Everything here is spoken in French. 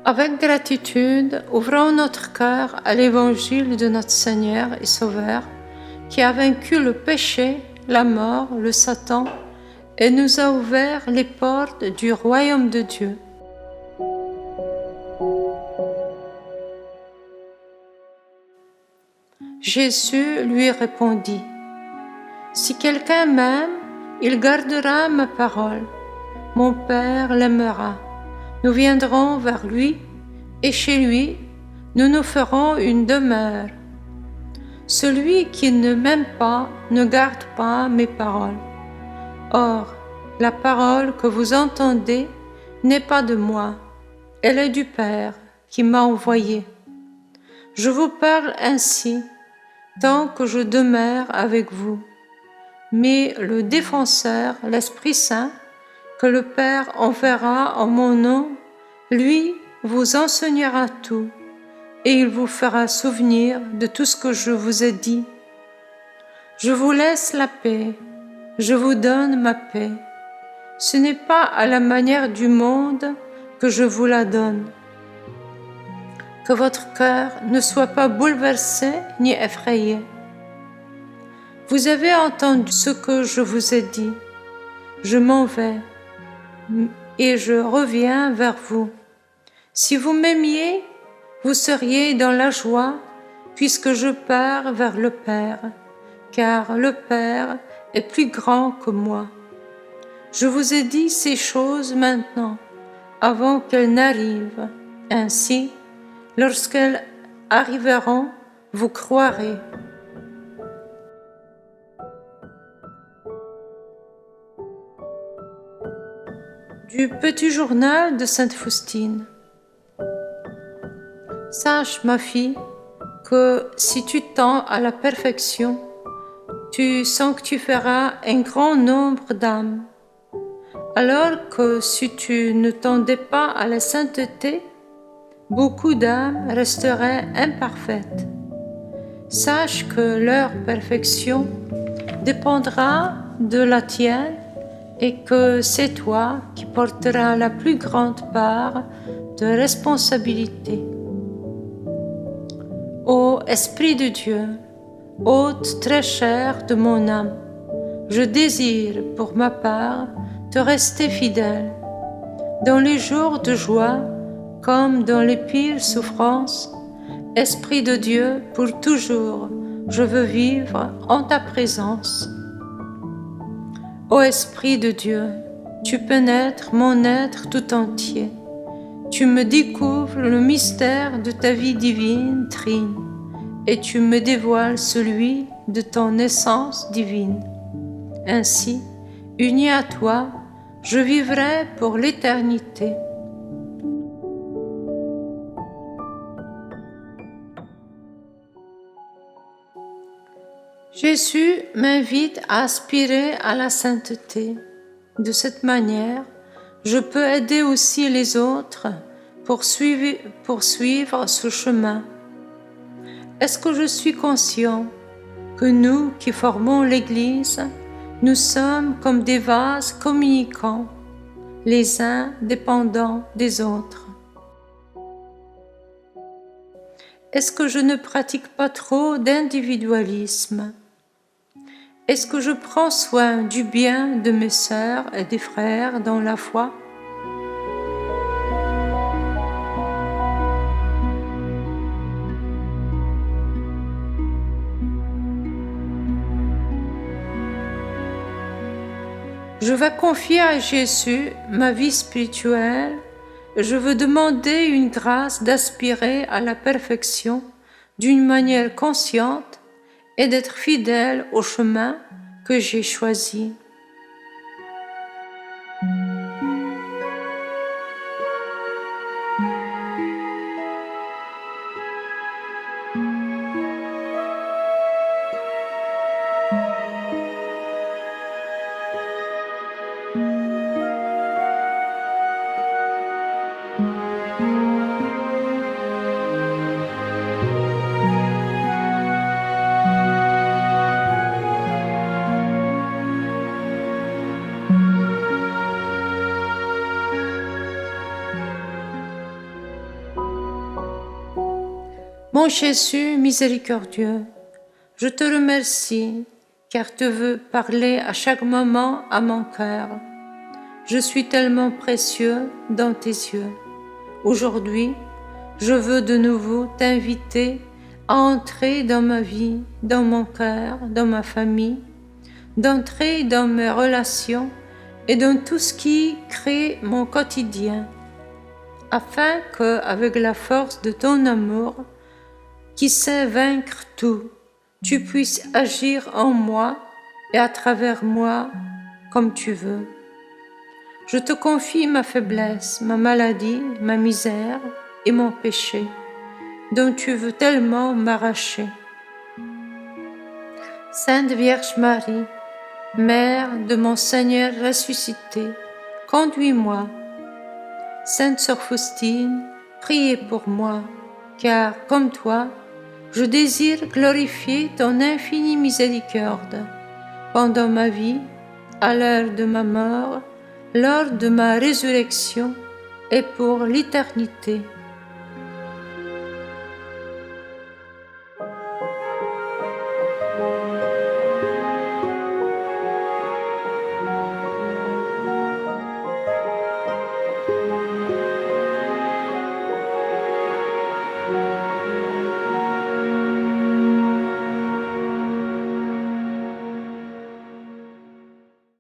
Avec gratitude, ouvrons notre cœur à l'évangile de notre Seigneur et Sauveur, qui a vaincu le péché, la mort, le Satan, et nous a ouvert les portes du royaume de Dieu. Jésus lui répondit: « Si quelqu'un m'aime, il gardera ma parole. Mon Père l'aimera. Nous viendrons vers lui, et chez lui, nous nous ferons une demeure. Celui qui ne m'aime pas ne garde pas mes paroles. Or, la parole que vous entendez n'est pas de moi, elle est du Père qui m'a envoyé. Je vous parle ainsi, tant que je demeure avec vous. Mais le Défenseur, l'Esprit Saint, que le Père enverra en mon nom, lui vous enseignera tout, et il vous fera souvenir de tout ce que je vous ai dit. Je vous laisse la paix, je vous donne ma paix. Ce n'est pas à la manière du monde que je vous la donne. Que votre cœur ne soit pas bouleversé ni effrayé. Vous avez entendu ce que je vous ai dit. Je m'en vais et je reviens vers vous. Si vous m'aimiez, vous seriez dans la joie, puisque je pars vers le Père, car le Père est plus grand que moi. Je vous ai dit ces choses maintenant, avant qu'elles n'arrivent. Ainsi, lorsqu'elles arriveront, vous croirez. Du petit journal de Sainte Faustine. Sache, ma fille, que si tu tends à la perfection, tu sanctifieras un grand nombre d'âmes, alors que si tu ne tendais pas à la sainteté, beaucoup d'âmes resteraient imparfaites. Sache que leur perfection dépendra de la tienne et que c'est toi qui porteras la plus grande part de responsabilité. Ô Esprit de Dieu, hôte très cher de mon âme, je désire pour ma part te rester fidèle. Dans les jours de joie, comme dans les pires souffrances, Esprit de Dieu, pour toujours, je veux vivre en ta présence. Ô Esprit de Dieu, tu pénètres mon être tout entier. Tu me découvres le mystère de ta vie divine, Trine, et tu me dévoiles celui de ton essence divine. Ainsi, uni à toi, je vivrai pour l'éternité. Jésus m'invite à aspirer à la sainteté. De cette manière, je peux aider aussi les autres pour suivre ce chemin. Est-ce que je suis conscient que nous qui formons l'Église, nous sommes comme des vases communicants, les uns dépendants des autres? Est-ce que je ne pratique pas trop d'individualisme? Est-ce que je prends soin du bien de mes sœurs et des frères dans la foi? Je vais confier à Jésus ma vie spirituelle et je veux demander une grâce d'aspirer à la perfection d'une manière consciente et d'être fidèle au chemin que j'ai choisi. Mon Jésus miséricordieux, je te remercie car tu veux parler à chaque moment à mon cœur. Je suis tellement précieux dans tes yeux. Aujourd'hui, je veux de nouveau t'inviter à entrer dans ma vie, dans mon cœur, dans ma famille, d'entrer dans mes relations et dans tout ce qui crée mon quotidien, afin que, avec la force de ton amour, qui sait vaincre tout, tu puisses agir en moi et à travers moi comme tu veux. Je te confie ma faiblesse, ma maladie, ma misère et mon péché, dont tu veux tellement m'arracher. Sainte Vierge Marie, Mère de mon Seigneur ressuscité, conduis-moi. Sainte Sœur Faustine, priez pour moi, car, comme toi, je désire glorifier ton infinie miséricorde pendant ma vie, à l'heure de ma mort, lors de ma résurrection et pour l'éternité.